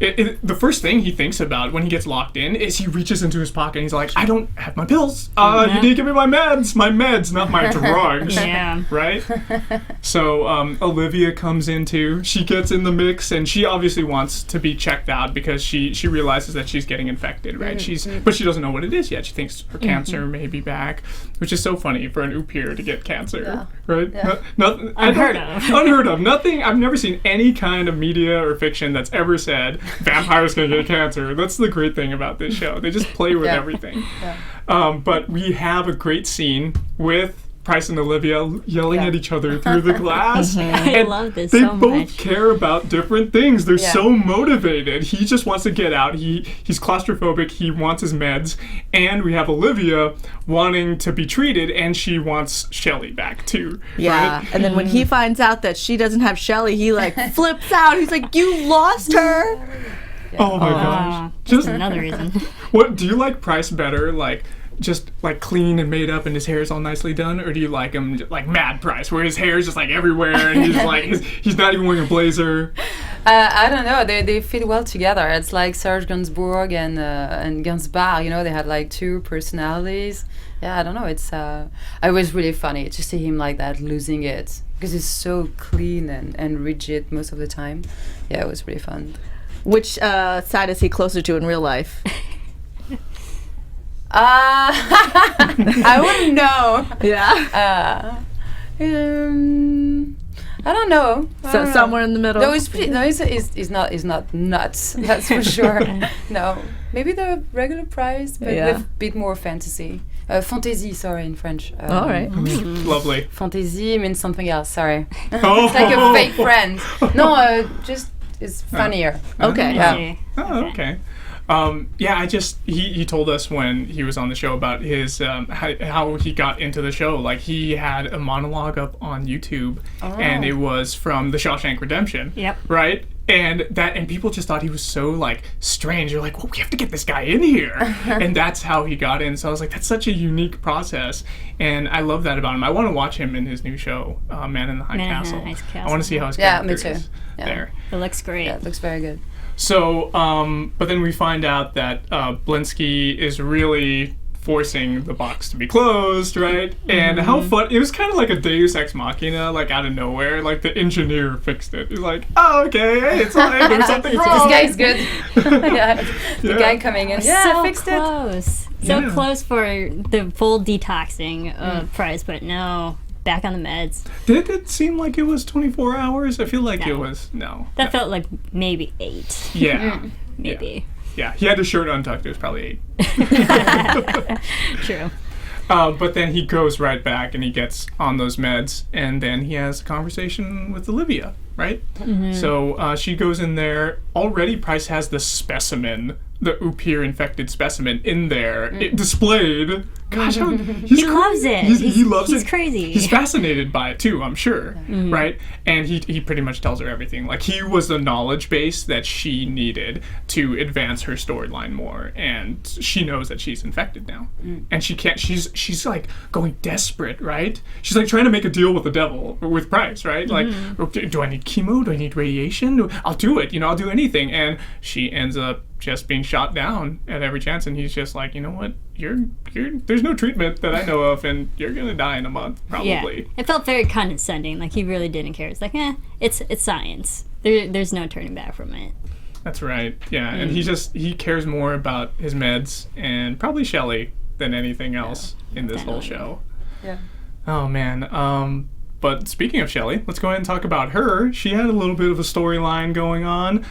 The first thing he thinks about when he gets locked in is he reaches into his pocket and he's like, I don't have my pills. You need to give me my meds, not my drugs. Yeah. Right? So Olivia comes in too. She gets in the mix, and she obviously wants to be checked out because she realizes that she's getting infected, right? But she doesn't know what it is yet. She thinks her cancer may be back, which is so funny for an Upir to get cancer, right? Yeah. Unheard of. Unheard of. Nothing. I've never seen any kind of media or fiction that's ever said vampires gonna get cancer. That's the great thing about this show. They just play with everything. But we have a great scene with Price and Olivia yelling at each other through the glass. I love this They so both much. care about different things. They're so motivated. He just wants to get out. He's claustrophobic. He wants his meds. And we have Olivia wanting to be treated, and she wants Shelley back too. Yeah, Right? and then when he finds out that she doesn't have Shelley, he like flips out. He's like, "You lost her." Oh my gosh. Ah, just another reason. What do you like Price better? Like just like clean and made up and his hair's all nicely done, or do you like him like Mad Price where his hair is just like everywhere and he's like he's not even wearing a blazer? I don't know. They fit well together. It's like Serge Gainsbourg and Gainsbourg. You know, they had like two personalities. Yeah, I don't know. It was really funny to see him like that, losing it, because he's so clean and rigid most of the time. Yeah, it was really fun. Which side is he closer to in real life? I wouldn't know. Yeah. I don't know. So somewhere in the middle. No, he's not nuts. That's for sure. No, maybe the regular Price, but with a bit more fantasy. Fantaisie, sorry, in French. All right. Lovely. Fantaisie means something else. Sorry, Oh. it's like a fake friend. No, just it's funnier. Okay. Yeah. Oh, okay. He told us when he was on the show about his how he got into the show. Like, he had a monologue up on YouTube, and it was from The Shawshank Redemption. Yep. Right? And people just thought he was so, like, strange. They're like, well, we have to get this guy in here. And that's how he got in. So I was like, that's such a unique process. And I love that about him. I want to watch him in his new show, Man in the High Castle. I want to see how his character is there. It looks great. Yeah, it looks very good. So, but then we find out that Blinsky is really forcing the box to be closed, right? And how fun, it was kind of like a Deus Ex Machina, like out of nowhere, like the engineer fixed it. He's like, oh, okay, hey, it's like, there's something wrong. This guy's good. The guy coming in, so fixed close. it. So close for the full detoxing of Price, but no, back on the meds. Did it seem like it was 24 hours? I feel like it was, That felt like maybe 8. Yeah. Maybe. Yeah, he had his shirt untucked. It was probably 8. True. But then he goes right back and he gets on those meds, and then he has a conversation with Olivia, right? So she goes in there. Already Price has the specimen, the Upir infected specimen in there, it displayed. Gosh, he loves it. He loves it. He's crazy. He's fascinated by it too, I'm sure, right? And he pretty much tells her everything. Like, he was the knowledge base that she needed to advance her storyline more, and she knows that she's infected now, and she can't. She's like going desperate, right? She's like trying to make a deal with the devil, with Price, right? Like, okay, do I need chemo? Do I need radiation? I'll do it. I'll do anything. And she ends up just being shot down at every chance, and he's just like, you know what? There's no treatment that I know of, and you're gonna die in a month, probably. Yeah. It felt very condescending. Like, he really didn't care. It's like, it's science. There's no turning back from it. That's right. Yeah, and he cares more about his meds and probably Shelley than anything else in this whole show. Yeah. Oh man. But speaking of Shelley, let's go ahead and talk about her. She had a little bit of a storyline going on.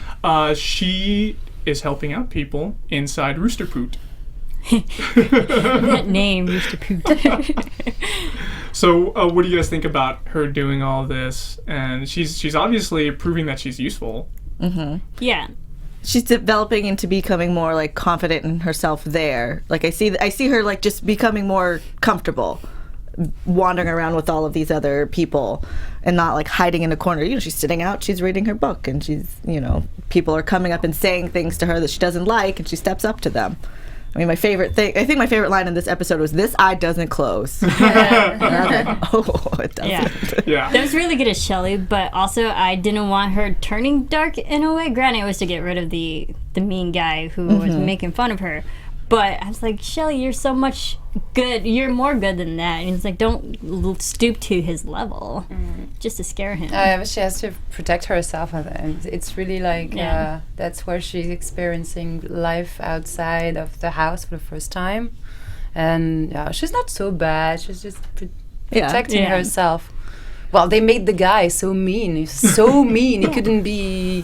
She is helping out people inside Rooster Poot. That name, Rooster Poot. So, what do you guys think about her doing all this? And she's obviously proving that she's useful. Yeah. She's developing into becoming more like confident in herself there. Like, I see her like just becoming more comfortable wandering around with all of these other people and not like hiding in a corner. She's sitting out, she's reading her book, and she's, people are coming up and saying things to her that she doesn't like, and she steps up to them. I mean, I think my favorite line in this episode was, "This eye doesn't close." It doesn't. Yeah. That was really good as Shelley, but also I didn't want her turning dark in a way. Granted, it was to get rid of the mean guy who was making fun of her. But I was like, Shelley, you're so much good. You're more good than that. And he's like, don't stoop to his level just to scare him. She has to protect herself. And it's really like, that's where she's experiencing life outside of the house for the first time. And she's not so bad. She's just protecting herself. Well, they made the guy so mean. He's so mean. He couldn't be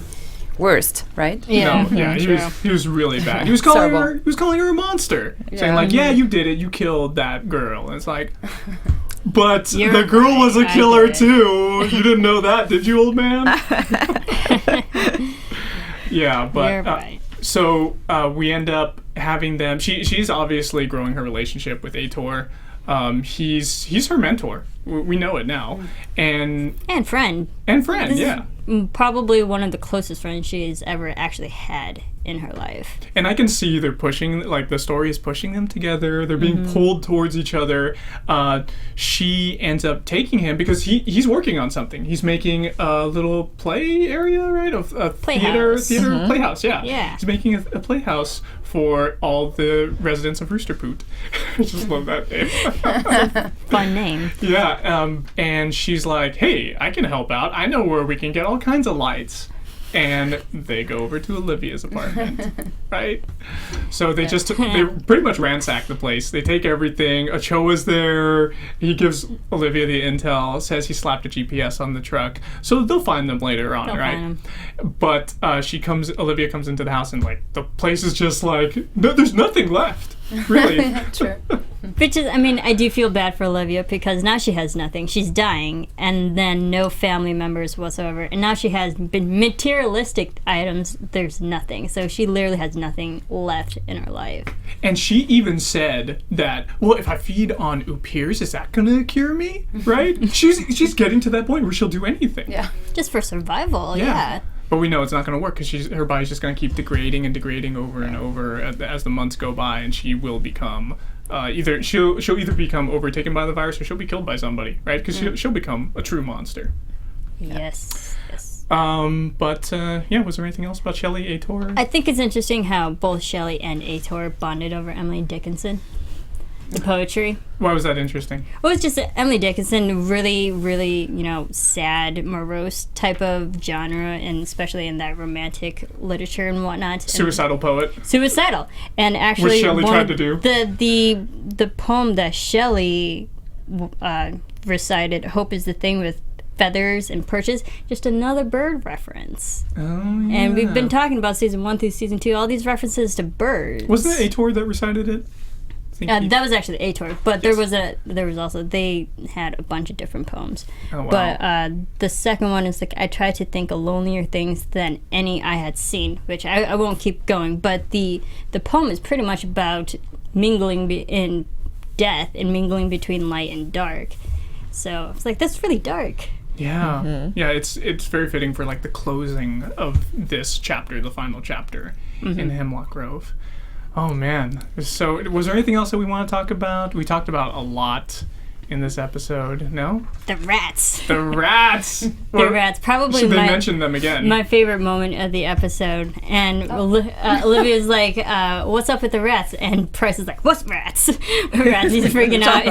worst, right? Yeah. No, yeah, he was really bad. He was calling her a monster. Saying like, yeah, you did it. You killed that girl. And it's like, but the girl was a killer too. You didn't know that, did you, old man? Yeah, but you're right. So we end up having them. She's obviously growing her relationship with Aitor. He's her mentor. We know it now. And friend. And friend, this yeah. Is probably one of the closest friends she's ever actually had in her life. And I can see they're pushing, like, the story is pushing them together. They're being pulled towards each other. She ends up taking him because he's working on something. He's making a little play area, right? A theater playhouse, yeah. Yeah. He's making a playhouse for all the residents of Rooster Poot. I just love that name. Fun name. Yeah, and she's like, hey, I can help out. I know where we can get all kinds of lights. And they go over to Olivia's apartment, right? So they they pretty much ransack the place. They take everything. Ochoa's there. He gives Olivia the intel, says he slapped a GPS on the truck. So they'll find them later on, right? But Olivia comes into the house and, like, the place is just like, there's nothing left. Really? True. Which is, I mean, I do feel bad for Olivia because now she has nothing. She's dying, and then no family members whatsoever. And now she has been materialistic items. There's nothing. So she literally has nothing left in her life. And she even said that, well, if I feed on Upirs, is that gonna cure me? Right? she's getting to that point where she'll do anything. Yeah. Just for survival, yeah. But we know it's not going to work because her body's just going to keep degrading and degrading over and over as the months go by, and she will become she'll either become overtaken by the virus or she'll be killed by somebody, right? Because she'll become a true monster. Yes. But was there anything else about Shelley, Aitor? I think it's interesting how both Shelley and Aitor bonded over Emily Dickinson, the poetry. Why was that interesting? Well, it's just Emily Dickinson, really, really, sad, morose type of genre, and especially in that romantic literature and whatnot. Suicidal poet. Suicidal. And actually, which Shelley tried to do. The poem that Shelley recited, Hope is the Thing with Feathers and Perches, just another bird reference. Oh, yeah. And we've been talking about season 1 through season 2, all these references to birds. Wasn't it Aitor that recited it? That was actually Aitor, but they had a bunch of different poems. Oh, wow. But the second one is I tried to think of lonelier things than any I had seen, which I won't keep going. But the poem is pretty much about mingling in death and mingling between light and dark. So it's that's really dark. Yeah, yeah. It's very fitting for the closing of this chapter, the final chapter in Hemlock Grove. Oh, man. So, was there anything else that we want to talk about? We talked about a lot in this episode. No? The rats. The rats! The rats. Probably should they mention them again? My favorite moment of the episode. And Olivia's like, what's up with the rats? And Price is like, what's rats? Rats. He's freaking out.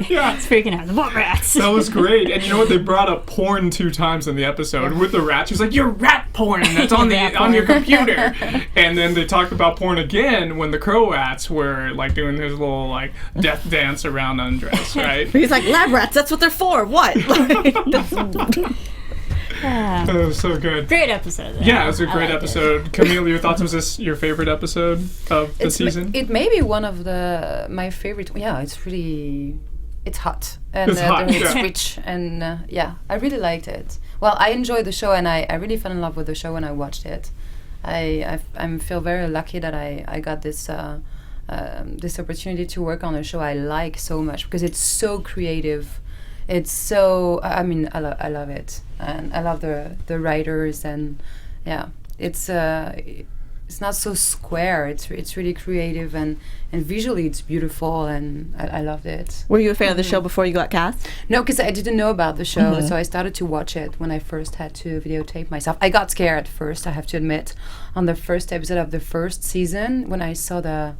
Yeah. He's freaking out. What rats? That was great. And you know what? They brought up porn 2 times in the episode with the rats. She's like, you're rat porn. That's on on your computer. And then they talked about porn again when the Croats were doing his little death dance around Undress, right? He's like, lab rats, that's what they're for. What? It was so good. Great episode. Yeah, it was a great episode. Camille, your thoughts? Was this your favorite episode of the season? It may be one of my favorite. Yeah, it's hot. And it's hot, it's rich. And I really liked it. Well, I enjoyed the show, and I really fell in love with the show when I watched it. I feel very lucky that I got this this opportunity to work on a show I like so much because it's so creative. It's so I love it, and I love the writers, and it's not so square. It's really creative, and visually it's beautiful, and I loved it. Were you a fan of the show before you got cast? No, because I didn't know about the show, so I started to watch it when I first had to videotape myself. I got scared at first, I have to admit, on the first episode of the first season when I saw the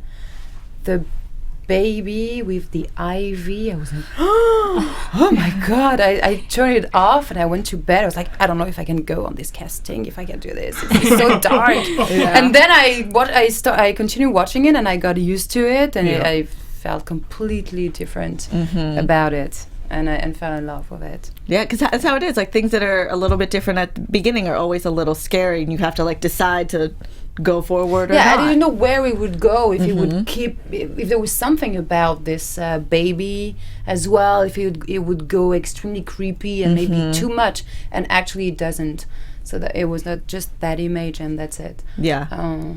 baby with the ivy. I was like, oh my god. I turned it off and I went to bed. I was like, I don't know if I can go on this casting, if I can do this. It's so dark. And then I continued watching it and I got used to it, and I felt completely different about it. And fell in love with it. Yeah, because that's how it is. Things that are a little bit different at the beginning are always a little scary, and you have to decide to go forward or not. I didn't know where it would go, if it would keep, if there was something about this baby as well, if it would go extremely creepy and maybe too much, and actually it doesn't. So that it was not just that image and that's it. Yeah.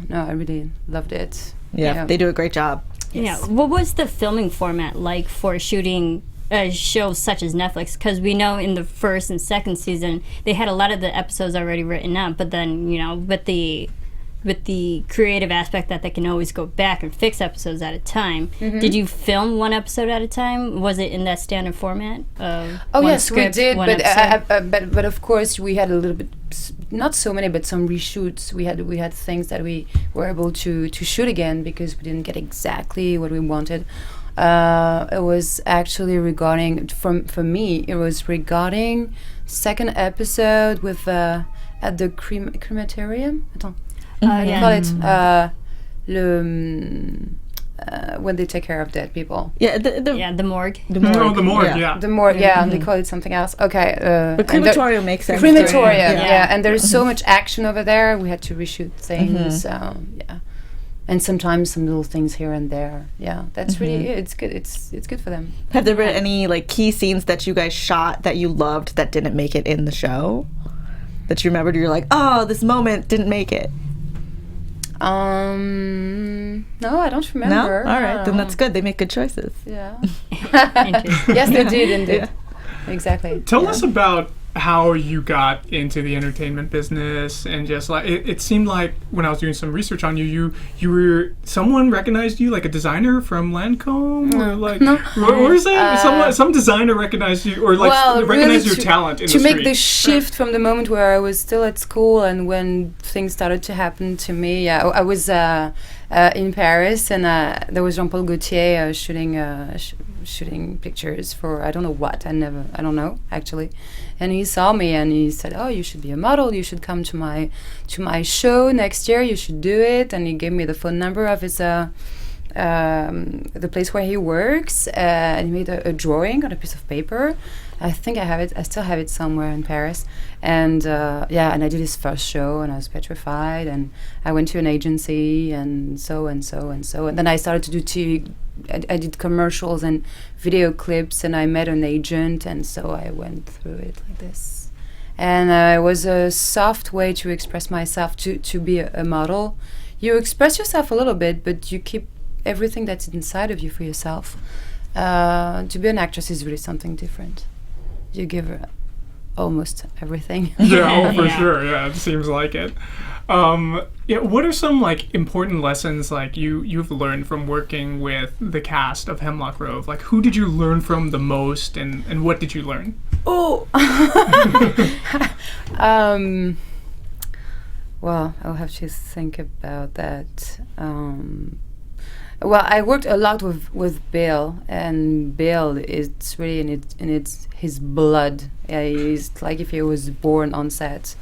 No, I really loved it. Yeah, they do a great job. Yes. Yeah. What was the filming format like for shooting shows such as Netflix? Because we know in the first and second season they had a lot of the episodes already written up, but then with the creative aspect that they can always go back and fix episodes at a time. Did you film one episode at a time? Was it in that standard format of yes, script, we did, but but of course we had a little bit, not so many, but some reshoots. We had things that we were able to shoot again because we didn't get exactly what we wanted. It was actually regarding, for me, it was regarding second episode with at the crematorium. Call it when they take care of dead people. Yeah, the morgue. The morgue. Yeah. The morgue. Yeah, they call it something else. Okay. But crematorium makes sense. Crematorium. Yeah. And there's so much action over there. We had to reshoot things. and sometimes some little things here and there. Yeah, that's really it's good. It's good for them. Have there been any like key scenes that you guys shot that you loved that didn't make it in the show? That you remembered, you're like, oh, this moment didn't make it. No, I don't remember. No? All right, then that's good. They make good choices. Yeah. Yes, they did, indeed. Yeah. Exactly. Tell us about how you got into the entertainment business, and just like it seemed like when I was doing some research on you were, someone recognized you, like a designer from Lancome, or like what was it? Some designer recognized you, or like recognized your talent in the street. To make the shift from the moment where I was still at school and when things started to happen to me. Yeah, I was in Paris, and there was Jean-Paul Gaultier shooting pictures for I don't know what. I don't know actually. And he saw me and he said, "Oh, you should be a model. You should come to my show next year. You should do it." And he gave me the phone number of his the place where he works, and he made a drawing on a piece of paper. I think I have it. I still have it somewhere in Paris. And and I did his first show, and I was petrified. And I went to an agency, and so. And then I started to do TV. I did commercials and video clips, and I met an agent, and so I went through it like this. And it was a soft way to express myself, to be a model. You express yourself a little bit, but you keep everything that's inside of you for yourself. To be an actress is really something different. You give almost everything. Yeah, for sure. Yeah, it seems like it. What are some like important lessons like you've learned from working with the cast of Hemlock Grove? Like, who did you learn from the most, and what did you learn? Oh, well, I'll have to think about that. Well, I worked a lot with Bill, and Bill is really in his blood. He's like if he was born on set.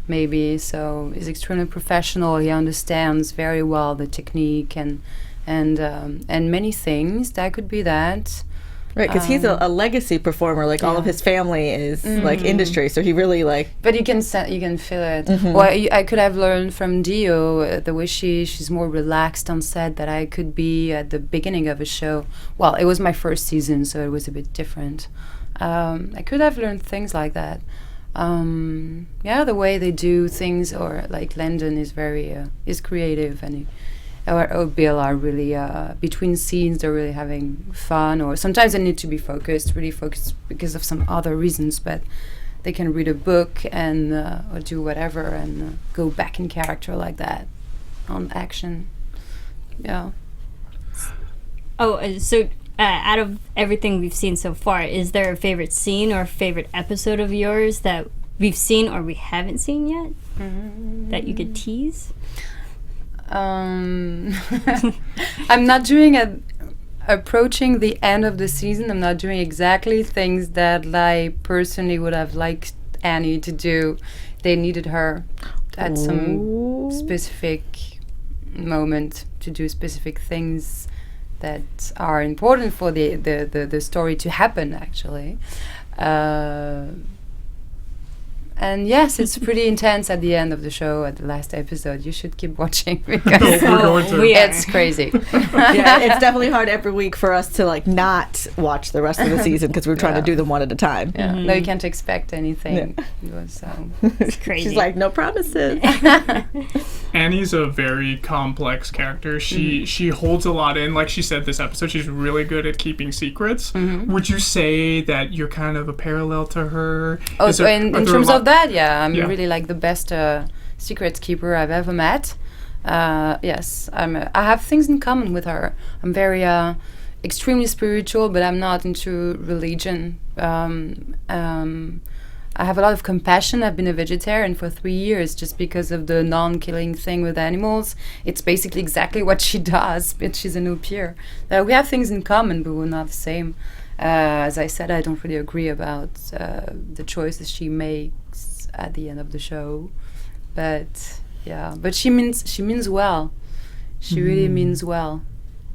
Maybe so. He's extremely professional. He understands very well the technique and many things. That could be that. Right, because he's a legacy performer. Like all of his family is like industry, so he really like. But you can feel it. Well, I could have learned from Dio the way she's more relaxed on set that I could be at the beginning of a show. Well, it was my first season, so it was a bit different. I could have learned things like that. The way they do things, or like Landon is very is creative, and or Bill are really between scenes they're really having fun, or sometimes they need to be really focused because of some other reasons, but they can read a book and or do whatever and go back in character like that on action. Yeah. Oh, so out of everything we've seen so far, is there a favorite scene or favorite episode of yours that we've seen or we haven't seen yet that you could tease? I'm not doing approaching the end of the season. I'm not doing exactly things that I personally would have liked Annie to do. They needed her at some specific moment to do specific things that are important for the story to happen, actually. And yes, it's pretty intense at the end of the show, at the last episode. You should keep watching because it's crazy. Yeah, it's definitely hard every week for us to like not watch the rest of the season because we're trying to do them one at a time. Yeah. No, you can't expect anything. It's crazy. She's like, no promises. Annie's a very complex character. She holds a lot in. Like she said this episode, she's really good at keeping secrets. Would you say that you're kind of a parallel to her? Oh, so in terms of that, I'm really like the best secret keeper I've ever met. Yes, I have things in common with her. I'm very extremely spiritual, but I'm not into religion. I have a lot of compassion. I've been a vegetarian for 3 years just because of the non-killing thing with animals. It's basically exactly what she does, but she's an au pair. We have things in common, but we're not the same. As I said, I don't really agree about the choices she makes at the end of the show, but she means well. She really means well.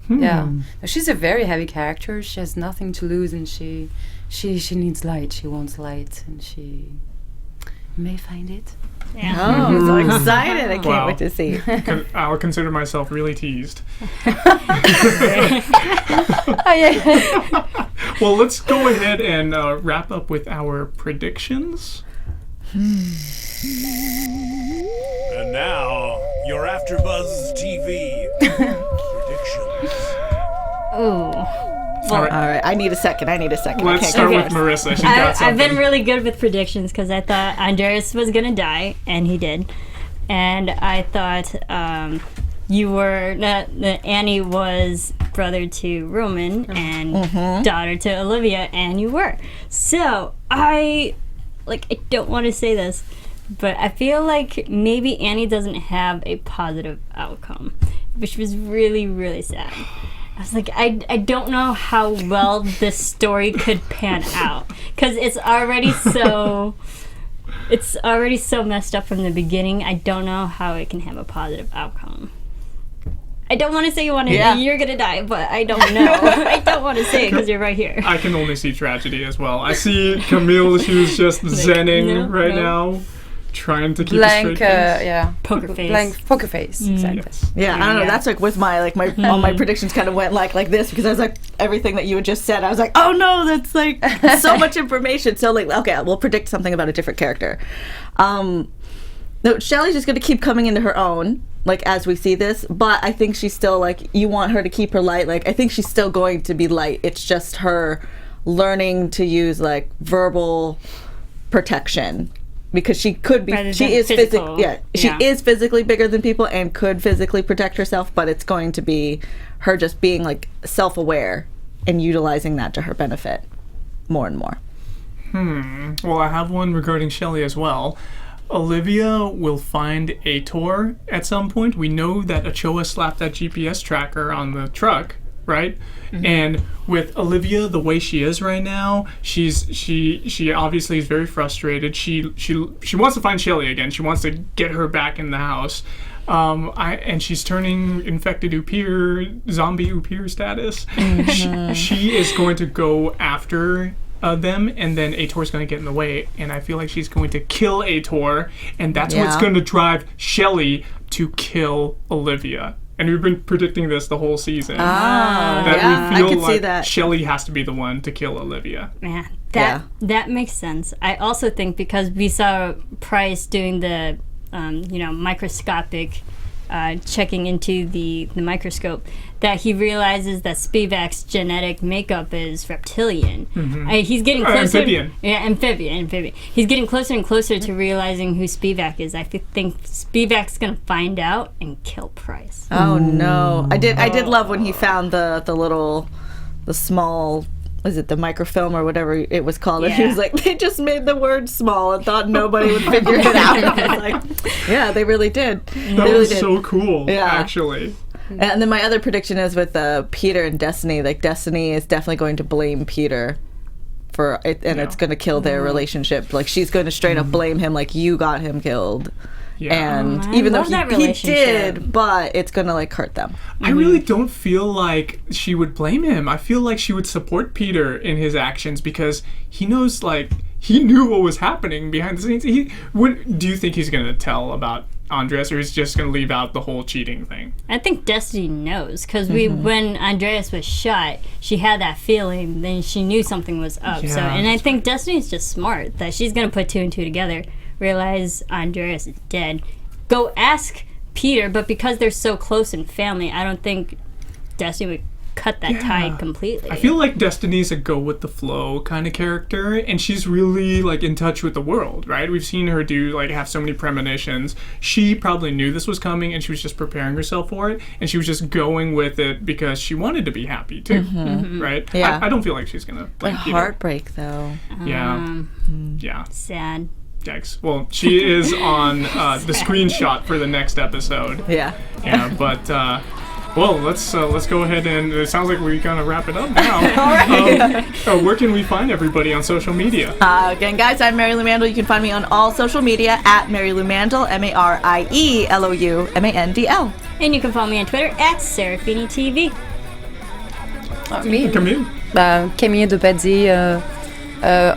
Yeah, she's a very heavy character. She has nothing to lose, and she needs light. She wants light, and may find it. Yeah. Oh, I'm so excited. I can't Wow. wait to see. I'll consider myself really teased. Oh, yeah. Well, let's go ahead and wrap up with our predictions. And now, your AFTERBUZZ TV predictions. Ooh. All right. All right, I need a second. Let's can't start go with first. Marisa. She's got I've something. been really good with predictions because I thought Andreas was gonna die, and he did. And I thought Annie was brother to Roman and daughter to Olivia, and you were. So I don't want to say this, but I feel like maybe Annie doesn't have a positive outcome, which was really, really sad. I was like, I don't know how well this story could pan out because it's already so messed up from the beginning. I don't know how it can have a positive outcome. I don't want to say you're gonna die, but I don't know. I don't want to say it because you're right here. I can only see tragedy as well. I see Camille, she's just zenning now, trying to keep a straight face. Poker face. Blank poker face, exactly. Yes. Yeah, I don't know. Yeah. That's like with my all my predictions kind of went like this because I was like everything that you had just said. I was like, oh no, that's like so much information. So like, okay, we'll predict something about a different character. No, Shelley's just going to keep coming into her own, like as we see this. But I think she's still like you want her to keep her light. Like I think she's still going to be light. It's just her learning to use like verbal protection. Because she could be, Rather she than is physical. she Yeah. is physically bigger than people and could physically protect herself, but it's going to be her just being like self-aware and utilizing that to her benefit more and more. Well, I have one regarding Shelley as well. Olivia will find Aitor at some point. We know that Ochoa slapped that GPS tracker on the truck, right? And with Olivia, the way she is right now, she obviously is very frustrated. She wants to find Shelley again. She wants to get her back in the house. And she's turning infected zombie Upir status. She is going to go after them, and then Aitor's going to get in the way, and I feel like she's going to kill Aitor, and that's what's going to drive Shelley to kill Olivia. And we've been predicting this the whole season. We I feel could like see that. Shelley has to be the one to kill Olivia. Man, that makes sense. I also think because we saw Price doing the microscopic checking into the microscope, that he realizes that Spivak's genetic makeup is reptilian. He's getting closer. Amphibian. Yeah, amphibian. He's getting closer and closer to realizing who Spivak is. I think Spivak's gonna find out and kill Price. Oh no. I did love when he found the small, was it the microfilm or whatever it was called? And he was like, they just made the word small and thought nobody would figure it out. I was like, yeah, they really did. That was so cool, Yeah. actually. And then my other prediction is with Peter and Destiny. Like Destiny is definitely going to blame Peter for it, and it's going to kill their relationship. Like she's going to straight up blame him, like you got him killed. Yeah. And I even though love that he relationship. did, but it's going to like hurt them. I really don't feel like she would blame him. I feel like she would support Peter in his actions because he knows, like, he knew what was happening behind the scenes. Do you think he's going to tell about Andreas, or he's just going to leave out the whole cheating thing? I think Destiny knows because when Andreas was shot, she had that feeling. Then she knew something was up. Yeah, And I think Destiny's just smart that she's gonna put two and two together, realize Andreas is dead, go ask Peter. But because they're so close in family, I don't think Destiny would cut that tie completely. I feel like Destiny's a go with the flow kind of character, and she's really like in touch with the world, right? We've seen her have so many premonitions. She probably knew this was coming, and she was just preparing herself for it, and she was just going with it because she wanted to be happy too, right? Yeah. I don't feel like she's gonna blame But Peter. heartbreak though. Yeah. Sad. Yikes. Well, she is on the screenshot for the next episode. Yeah. Yeah, but well, let's go ahead, and it sounds like we're gonna wrap it up now. All right. Where can we find everybody on social media? Again, guys, I'm Marielou Mandl. You can find me on all social media at Marielou Mandl, MARIELOUMANDL. And you can follow me on Twitter at Serafini TV. Me? Camille. Camille De Pazzis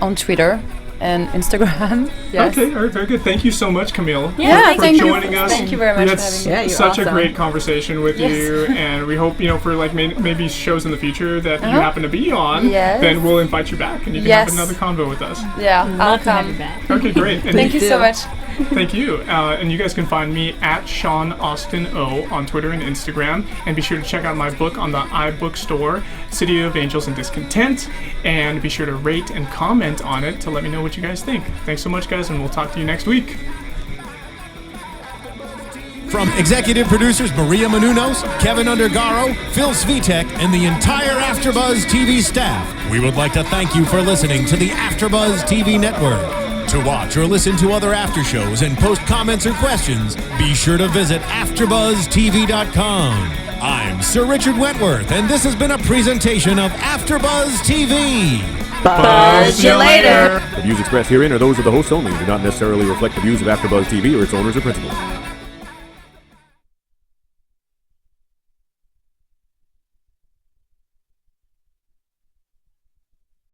on Twitter. and Instagram. Yes. Okay, all right, very good. Thank you so much, Camille, Yeah, for thank you. joining us. Thank you very much We had for having me. Yeah, you're such a awesome. great conversation with Yes. you, and we hope, for like maybe shows in the future that you happen to be on, Yes. then we'll invite you back and you can Yes. have another convo with us. Yeah, I'll Love to have you come. back. Okay, great. And Thank you so much. Thank you. And you guys can find me at Sean Austin O on Twitter and Instagram. And be sure to check out my book on the iBookstore, City of Angels and Discontent. And be sure to rate and comment on it to let me know what you guys think. Thanks so much, guys, and we'll talk to you next week. From executive producers Maria Menounos, Kevin Undergaro, Phil Svitek, and the entire AfterBuzz TV staff, we would like to thank you for listening to the AfterBuzz TV network. To watch or listen to other after shows and post comments or questions, be sure to visit AfterBuzzTV.com. I'm Sir Richard Wentworth, and this has been a presentation of AfterBuzz TV. Buzz you later. The views expressed herein are those of the hosts only and do not necessarily reflect the views of AfterBuzz TV or its owners or principals.